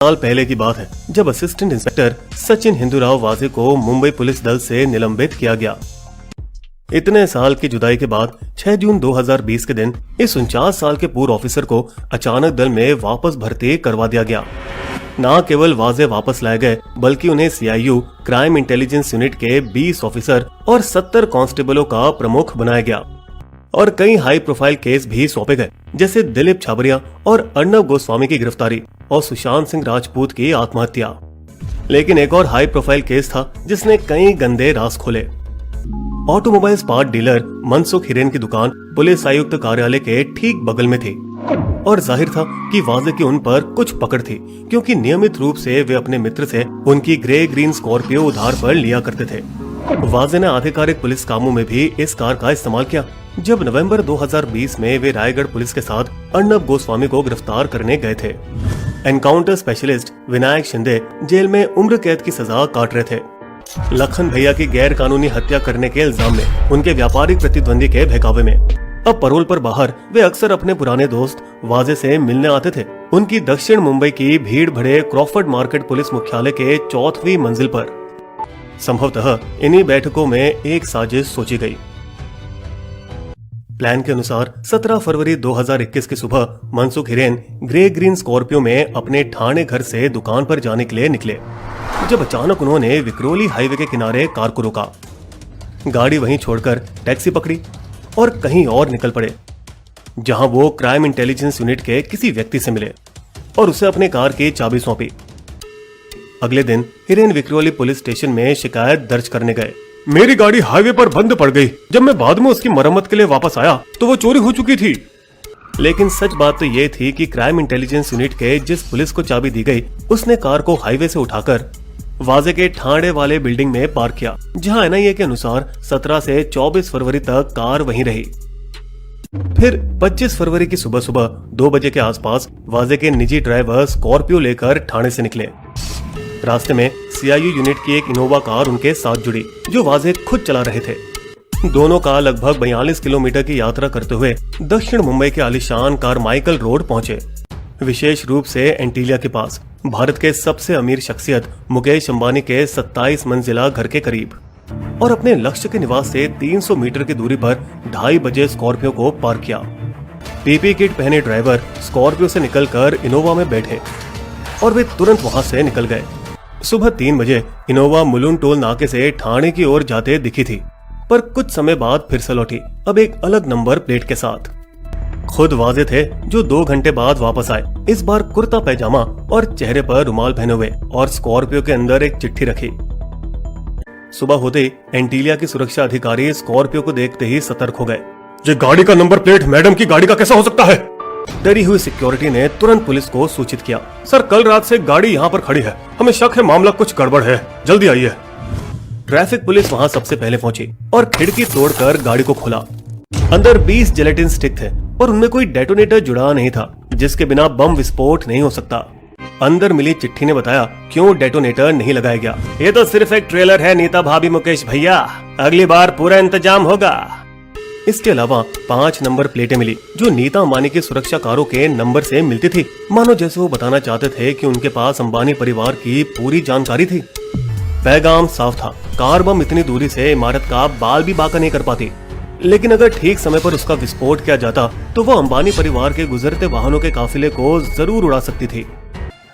साल पहले की बात है जब असिस्टेंट इंस्पेक्टर सचिन हिंदूराव वाजे को मुंबई पुलिस दल से निलंबित किया गया। इतने साल की जुदाई के बाद 6 जून 2020 के दिन इस 49 साल के पूर्व ऑफिसर को अचानक दल में वापस भर्ती करवा दिया गया। न केवल वाजे वापस लाए गए बल्कि उन्हें सीआईयू क्राइम इंटेलिजेंस यूनिट के 20 ऑफिसर और 70 कांस्टेबलों का प्रमुख बनाया गया और कई हाई प्रोफाइल केस भी सौंपे गए, जैसे दिलीप छाबरिया और अर्नब गोस्वामी की गिरफ्तारी और सुशांत सिंह राजपूत की आत्महत्या। लेकिन एक और हाई प्रोफाइल केस था जिसने कई गंदे राज खोले। Automobile part dealer Mansukh Hiren की दुकान पुलिस आयुक्त कार्यालय के ठीक बगल में थी और जाहिर था कि वाजे की उन पर कुछ पकड़ थी, क्योंकि नियमित रूप से वे अपने मित्र से उनकी ग्रे ग्रीन स्कॉर्पियो उधार पर लिया करते थे। वाजे ने आधिकारिक पुलिस कामों में भी इस कार का इस्तेमाल किया। जब नवंबर 2020 में वे रायगढ़ पुलिस के साथ अर्नब गोस्वामी को गिरफ्तार करने गए थे। Encounter specialist Vinayak Shinde jail में उम्र कैद की सजा काट रहे थे। लखन भैया की गैर कानूनी हत्या करने के इल्जाम में उनके व्यापारिक प्रतिद्वंदी के बहकावे में अब परोल पर बाहर वे अक्सर अपने पुराने दोस्त वाजे से मिलने आते थे। उनकी दक्षिण मुंबई की भीड़ भरे क्रॉफर्ड मार्केट पुलिस मुख्यालय के 4वीं मंजिल पर। संभवतः इन्हीं बैठकों में एक साजिश सोची गई। प्लान के अनुसार 17 फरवरी 2021 की सुबह Mansukh Hiren grey green Scorpio में अपने ठाणे घर से दुकान पर जाने के लिए निकले, जब अचानक उन्होंने विक्रोली हाईवे के किनारे कार को रोका। गाड़ी वहीं छोड़कर टैक्सी पकड़ी और कहीं और निकल पड़े, जहां वो क्राइम इंटेलिजेंस यूनिट के किसी व्यक्ति से मिले और उसे अपने कार की चाबी सौंपी। अगले दिन हिरेन विक्रोली पुलिस स्टेशन में शिकायत दर्ज करने गए। मेरी गाड़ी हाईवे पर बंद पड़ गई। जब मैं बाद में उसकी मरम्मत के लिए वापस आया तो वो चोरी हो चुकी थी। लेकिन सच बात तो ये थी कि क्राइम इंटेलिजेंस यूनिट के जिस पुलिस को चाबी दी गई उसने कार को हाईवे से उठाकर वाजे के ठाणे वाले बिल्डिंग में पार्क किया, जहां एनआईए के अनुसार 17 से 24 फरवरी तक कार वहीं रही। फिर 25 फरवरी की सुबह 2 बजे के आसपास वाजे के निजी ड्राइवर स्कॉर्पियो लेकर ठाणे से निकले। रास्ते में सीआईयू यूनिट की एक इनोवा कार उनके साथ जुड़ी, जो वाजे खुद चला रहे थे। दोनों का लगभग 42 किलोमीटर की यात्रा करते हुए दक्षिण मुंबई के आलीशान कारमाइकल रोड पहुंचे, विशेष रूप से एंटीलिया के पास, भारत के सबसे अमीर शख्सियत मुकेश अंबानी के 27 मंजिला घर के करीब, और अपने लक्ष्य के निवास से 300 मीटर की दूरी पर 2:30 बजे स्कॉर्पियो को पार्क किया। पीपी किट पहने ड्राइवर स्कॉर्पियो से निकलकर इनोवा में बैठे और वे तुरंत वहां से निकल गए। सुबह 3 बजे इनोवा मुलुंड टोल नाके से ठाणे की ओर जाते दिखी थी, पर कुछ समय बाद फिर से लौटी, अब एक अलग नंबर प्लेट के साथ। खुद वाजे थे जो 2 घंटे बाद वापस आए, इस बार कुर्ता पैजामा और चेहरे पर रुमाल पहने हुए, और स्कॉर्पियो के अंदर एक चिट्ठी रखी। सुबह होते ही एंटीलिया की सुरक्षा अधिकारी स्कॉर्पियो को देखते ही सतर्क हो गए। ये गाड़ी का नंबर प्लेट मैडम की गाड़ी का कैसा हो सकता है? डरी हुई सिक्योरिटी ने तुरंत पुलिस को सूचित किया। सर, कल रात से गाड़ी यहाँ पर खड़ी है, हमें शक है मामला कुछ गड़बड़ है, जल्दी आइए। ट्रैफिक पुलिस वहाँ सबसे पहले पहुंची और खिड़की तोड़कर गाड़ी को खोला। अंदर 20 जिलेटिन स्टिक थे और उनमें कोई डेटोनेटर जुड़ा नहीं था, जिसके बिना बम विस्फोट नहीं हो सकता। अंदर मिली चिट्ठी ने बताया क्यों डेटोनेटर नहीं लगाया गया। ये तो सिर्फ एक ट्रेलर है नीता भाभी मुकेश भैया, अगली बार पूरा इंतजाम होगा। इसके अलावा 5 नंबर प्लेटें मिली जो नीता अंबानी की सुरक्षा कारों के नंबर से मिलती थी, मानो जैसे वो बताना चाहते थे कि उनके पास अंबानी परिवार की पूरी जानकारी थी। पैगाम साफ था, कार बम इतनी दूरी से इमारत का बाल भी बांका नहीं कर पाती, लेकिन अगर ठीक समय पर उसका विस्फोट किया जाता तो वो अंबानी परिवार के गुजरते वाहनों के काफिले को जरूर उड़ा सकती थी।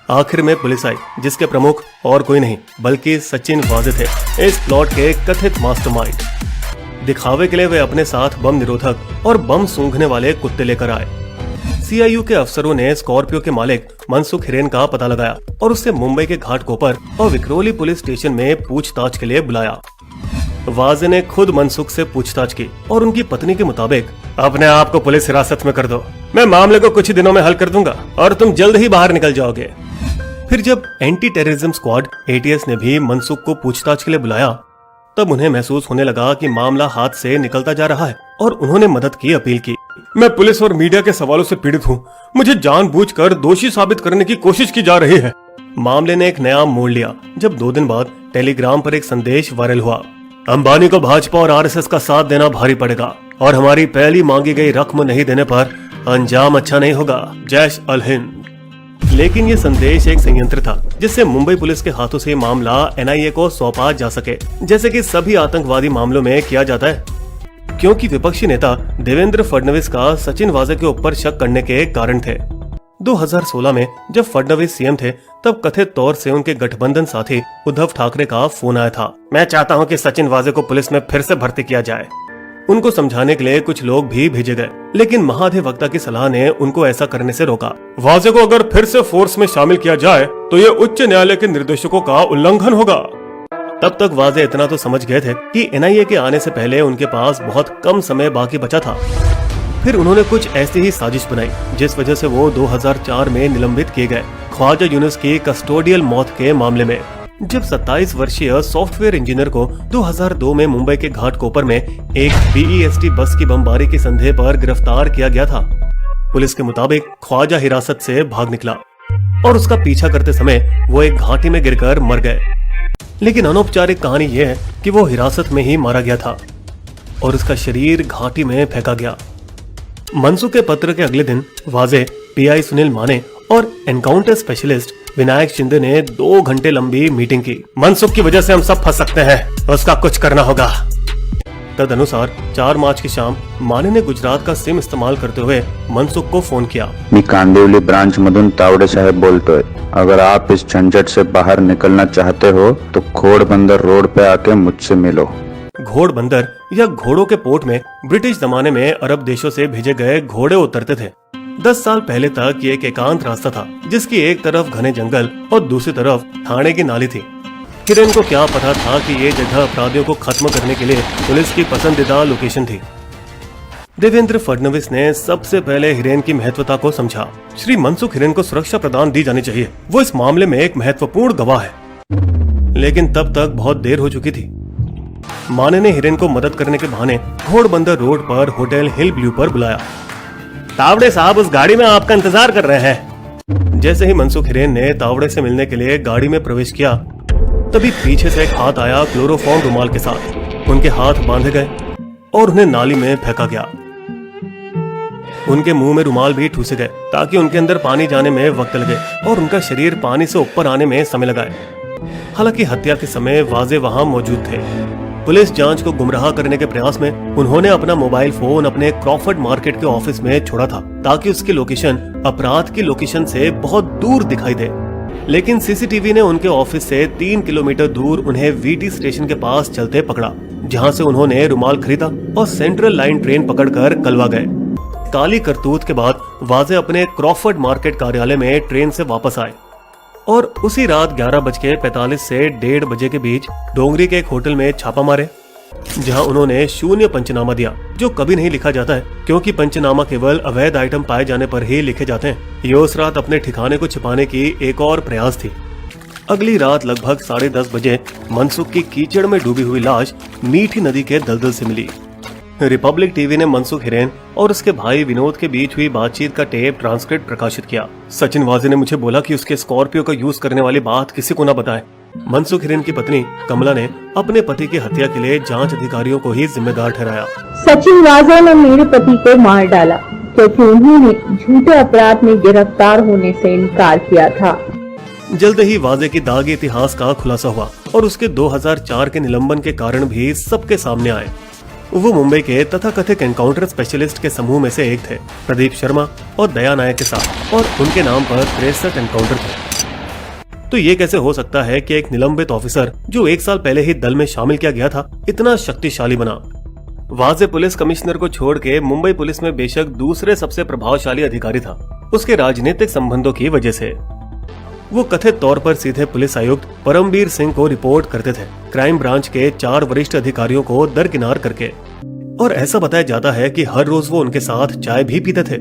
आखिर में पुलिस आई, जिसके प्रमुख और कोई नहीं बल्कि सचिन वाजे थे, इस प्लॉट के कथित मास्टरमाइंड। दिखावे के लिए वे अपने साथ बम निरोधक और बम सूंघने वाले कुत्ते लेकर आए। सीआईयू के अफसरों ने स्कॉर्पियो के मालिक मनसुख हिरेन का पता लगाया और उससे मुंबई के घाटकोपर और विक्रोली पुलिस स्टेशन में पूछताछ के लिए बुलाया। वाजे ने खुद मनसुख से पूछताछ की और उनकी पत्नी के मुताबिक, अपने आप को पुलिस हिरासत में कर दो, मैं मामले को कुछ ही दिनों में हल कर दूंगा और तुम जल्द ही बाहर निकल जाओगे। फिर जब एंटी टेररिज्म स्क्वाड एटीएस ने भी मनसुख को पूछताछ के लिए बुलाया, तब उन्हें महसूस होने लगा कि मामला हाथ से निकलता जा रहा है और उन्होंने मदद की अपील की। मैं पुलिस और मीडिया के सवालों से पीड़ित हूँ, मुझे जानबूझकर दोषी साबित करने की कोशिश की जा रही है। मामले ने एक नया मोड़ लिया जब 2 दिन बाद टेलीग्राम पर एक संदेश वायरल हुआ। अंबानी को भाजपा और आरएसएस का साथ देना भारी पड़ेगा और हमारी पहली मांगी गई रकम नहीं देने पर अंजाम अच्छा नहीं होगा। जैश अल हिंद। लेकिन ये संदेश एक संयंत्र था जिससे मुंबई पुलिस के हाथों से मामला NIA को सौंपा जा सके, जैसे कि सभी आतंकवादी मामलों में किया जाता है। क्योंकि विपक्षी नेता देवेंद्र फडणवीस का सचिन वाजे के ऊपर शक करने के कारण थे। 2016 में जब फडणवीस सीएम थे तब कथित तौर से उनके गठबंधन साथी उद्धव ठाकरे का फोन आया था, मैं चाहता हूं कि सचिन वाजे को पुलिस में फिर से भर्ती किया जाए। उनको समझाने के लिए कुछ लोग भी भेजे गए, लेकिन महाधिवक्ता की सलाह ने उनको ऐसा करने से रोका। वाजे को अगर फिर से फोर्स में शामिल किया जाए तो ये उच्च न्यायालय के निर्देशों का उल्लंघन होगा। तब तक वाजे इतना तो समझ गए थे कि NIA के आने से पहले उनके पास बहुत कम समय बाकी बचा था। फिर उन्होंने कुछ ऐसी ही साजिश बनाई जिस वजह से वो 2004 में निलंबित किए गए, ख्वाजा यूनुस की कस्टोडियल मौत के मामले में। जब 27 वर्षीय सॉफ्टवेयर इंजीनियर को 2002 में मुंबई के घाटकोपर में एक BEST बस की बमबारी के संदेह पर गिरफ्तार किया गया था। पुलिस के मुताबिक ख्वाजा हिरासत से भाग निकला और उसका पीछा करते समय वो एक घाटी में गिरकर मर गए। लेकिन अनौपचारिक कहानी यह है कि वो हिरासत में ही मारा गया था और उसका शरीर घाटी में फेंका गया। मनसुख के पत्र के अगले दिन वाजे, PI सुनील माने और एनकाउंटर स्पेशलिस्ट विनायक शिंदे ने 2 घंटे लंबी मीटिंग की। मनसुख की वजह से हम सब फंस सकते हैं, उसका कुछ करना होगा। तदनुसार 4 मार्च की शाम माने ने गुजरात का सिम इस्तेमाल करते हुए मनसुख को फोन किया। मी कांदिवली ब्रांच मधून तावडे साहेब बोलतोय। अगर आप इस झंझट से बाहर निकलना चाहते हो तो घोड़बंदर रोड पे आके मुझसे मिलो। घोड़बंदर या घोड़ों के पोर्ट में ब्रिटिश जमाने में अरब देशों से भेजे गए घोड़े उतरते थे। 10 साल पहले तक ये एक एकांत रास्ता था जिसकी एक तरफ घने जंगल और दूसरी तरफ थाने की नाली थी। हिरेन को क्या पता था कि ये जगह अपराधियों को खत्म करने के लिए पुलिस की पसंदीदा लोकेशन थी। देवेंद्र फडणवीस ने सबसे पहले हिरेन की महत्वता को समझा। श्री मनसुख हिरेन को सुरक्षा प्रदान दी जानी चाहिए, वो इस मामले में एक महत्वपूर्ण गवाह है। लेकिन तब तक बहुत देर हो चुकी थी। माने ने हिरेन को मदद करने के बहाने घोड़बंदर रोड पर होटल हिल ब्लू पर बुलाया। तावड़े साहब उस गाड़ी में आपका इंतजार कर रहे हैं। जैसे ही मनसुख हिरेन ने तावड़े से मिलने के लिए गाड़ी में प्रवेश किया तभी पीछे से एक हाथ आया क्लोरोफॉर्म रुमाल के साथ। उनके हाथ बांधे गए और उन्हें नाली में फेंका गया। उनके मुंह में रुमाल भी ठूसे गए ताकि उनके अंदर पानी जाने में वक्त लगे और उनका शरीर पानी से ऊपर आने में समय लगाए। हालांकि हत्या के समय वाजे वहां मौजूद थे। पुलिस जांच को गुमराह करने के प्रयास में उन्होंने अपना मोबाइल फोन अपने क्रॉफर्ड मार्केट के ऑफिस में छोड़ा था ताकि उसकी लोकेशन अपराध की लोकेशन से बहुत दूर दिखाई दे। लेकिन CCTV ने उनके ऑफिस से 3 किलोमीटर दूर उन्हें VT स्टेशन के पास चलते पकड़ा, जहां से उन्होंने रुमाल खरीदा और सेंट्रल लाइन ट्रेन पकड़कर कलवा गए। काली करतूत के बाद वाजे अपने क्रॉफर्ड मार्केट कार्यालय में ट्रेन से वापस आए और उसी रात 11:45 से 1:30 बजे के बीच डोंगरी के एक होटल में छापा मारे, जहां उन्होंने शून्य पंचनामा दिया, जो कभी नहीं लिखा जाता है क्योंकि पंचनामा केवल अवैध आइटम पाए जाने पर ही लिखे जाते हैं। ये उस रात अपने ठिकाने को छिपाने की एक और प्रयास थी। अगली रात लगभग 10:30 बजे मनसुख की कीचड़ में डूबी हुई लाश मीठी नदी के दलदल से मिली। रिपब्लिक टीवी ने मनसुख हिरेन और उसके भाई विनोद के बीच हुई बातचीत का टेप ट्रांसक्रिप्ट प्रकाशित किया। सचिन वाजे ने मुझे बोला कि उसके स्कॉर्पियो का यूज करने वाली बात किसी को न बताए। मनसुख हिरेन की पत्नी कमला ने अपने पति की हत्या के लिए जांच अधिकारियों को ही जिम्मेदार ठहराया। सचिन वाजे ने मेरे पति को मार डाला क्योंकि उन्होंने झूठे अपराध में गिरफ्तार होने से इनकार किया था। जल्द ही वाजे की दागी इतिहास का खुलासा हुआ और उसके 2004 के निलंबन के कारण भी सबके सामने आए। वो मुंबई के तथाकथित एनकाउंटर स्पेशलिस्ट के समूह में से एक थे, प्रदीप शर्मा और दया नायक के साथ, और उनके नाम पर 63 एनकाउंटर थे। तो ये कैसे हो सकता है कि एक निलंबित ऑफिसर जो 1 साल पहले ही दल में शामिल किया गया था इतना शक्तिशाली बना? वाजे पुलिस कमिश्नर को छोड़ के मुंबई पुलिस में बेशक दूसरे सबसे प्रभावशाली अधिकारी था, उसके राजनीतिक संबंधों की वजह से। वो कथित तौर पर सीधे पुलिस आयुक्त परमबीर सिंह को रिपोर्ट करते थे, क्राइम ब्रांच के 4 वरिष्ठ अधिकारियों को दरकिनार करके। और ऐसा बताया जाता है कि हर रोज वो उनके साथ चाय भी पीते थे।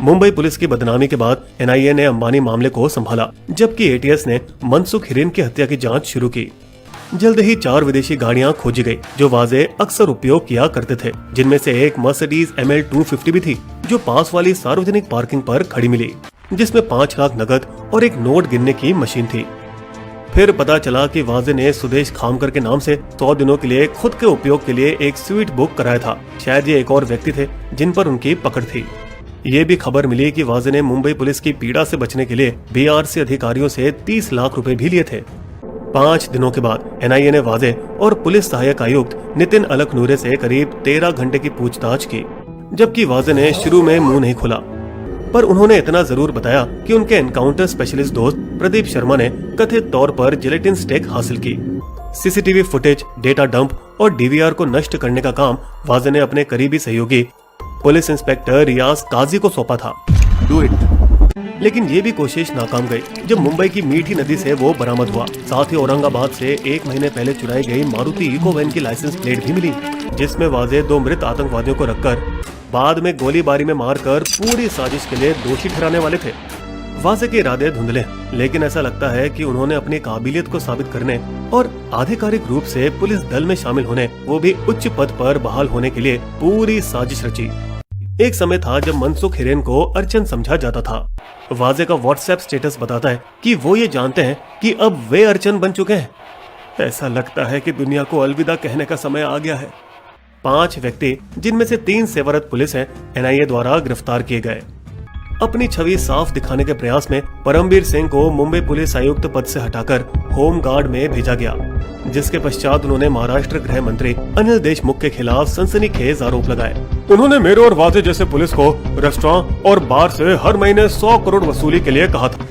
मुंबई पुलिस की बदनामी के बाद NIA ने अंबानी मामले को संभाला, जबकि ATS ने मनसुख हिरेन की हत्या की जांच शुरू की। जल्द ही 4 विदेशी गाड़ियां खोजी गई जो वाजे अक्सर उपयोग किया करते थे, जिनमें से एक मर्सिडीज ML 250 भी थी जो पास वाली सार्वजनिक पार्किंग पर खड़ी मिली, जिसमें 5 लाख नकद और एक नोट गिनने की मशीन थी। फिर पता चला कि वाजे ने सुदेश खामकर के नाम से 100 दिनों के लिए खुद के उपयोग के लिए एक स्वीट बुक कराया था। शायद ये एक और व्यक्ति थे जिन पर उनकी पकड़ थी। ये भी खबर मिली कि वाजे ने मुंबई पुलिस की पीड़ा से बचने के लिए बीआरसी अधिकारियों से 30 लाख रुपए भी लिए थे। 5 दिनों के बाद एनआईए ने वाजे और पुलिस सहायक आयुक्त नितिन अलकनूरे से करीब 13 घंटे की पूछताछ की, जबकि वाजे ने शुरू में मुंह नहीं खोला। पर उन्होंने इतना जरूर बताया कि उनके एनकाउंटर स्पेशलिस्ट दोस्त प्रदीप शर्मा ने कथित तौर पर जिलेटिन स्टेक हासिल की। सीसीटीवी फुटेज, डेटा डंप और डीवीआर को नष्ट करने का काम वाजे ने अपने करीबी सहयोगी पुलिस इंस्पेक्टर रियाज काजी को सौंपा था। Do it. लेकिन ये भी कोशिश नाकाम गई जब मुंबई की मीठी नदी से वो बरामद हुआ। साथ ही औरंगाबाद से 1 महीने पहले चुराई गई मारुति इको वैन की लाइसेंस प्लेट भी मिली, जिसमें वाजे 2 मृत आतंकवादियों को रखकर बाद में गोलीबारी में मारकर पूरी साजिश के लिए दोषी ठहराने वाले थे। वाजे के इरादे धुंधले, लेकिन ऐसा लगता है कि उन्होंने अपनी काबिलियत को साबित करने और आधिकारिक रूप से पुलिस दल में शामिल होने, वो भी उच्च पद पर बहाल होने के लिए पूरी साजिश रची। एक समय था जब मनसुख हिरेन को अर्चन समझा जाता था। वाजे का व्हाट्सएप स्टेटस बताता है कि वो ये जानते हैं कि अब वे अर्चन बन चुके हैं। ऐसा लगता है कि दुनिया को अलविदा कहने का समय आ गया है। 5 व्यक्ति, जिनमें से 3 सेवारत पुलिस हैं, एनआईए द्वारा गिरफ्तार किए गए। अपनी छवि साफ दिखाने के प्रयास में परमबीर सिंह को मुंबई पुलिस आयुक्त पद से हटाकर होम गार्ड में भेजा गया, जिसके पश्चात उन्होंने महाराष्ट्र गृह मंत्री अनिल देशमुख के खिलाफ सनसनीखेज आरोप लगाए। उन्होंने मेरे और वाजे जैसे पुलिस को रेस्टोरेंट और बार से हर महीने 100 करोड़ वसूली के लिए कहा था।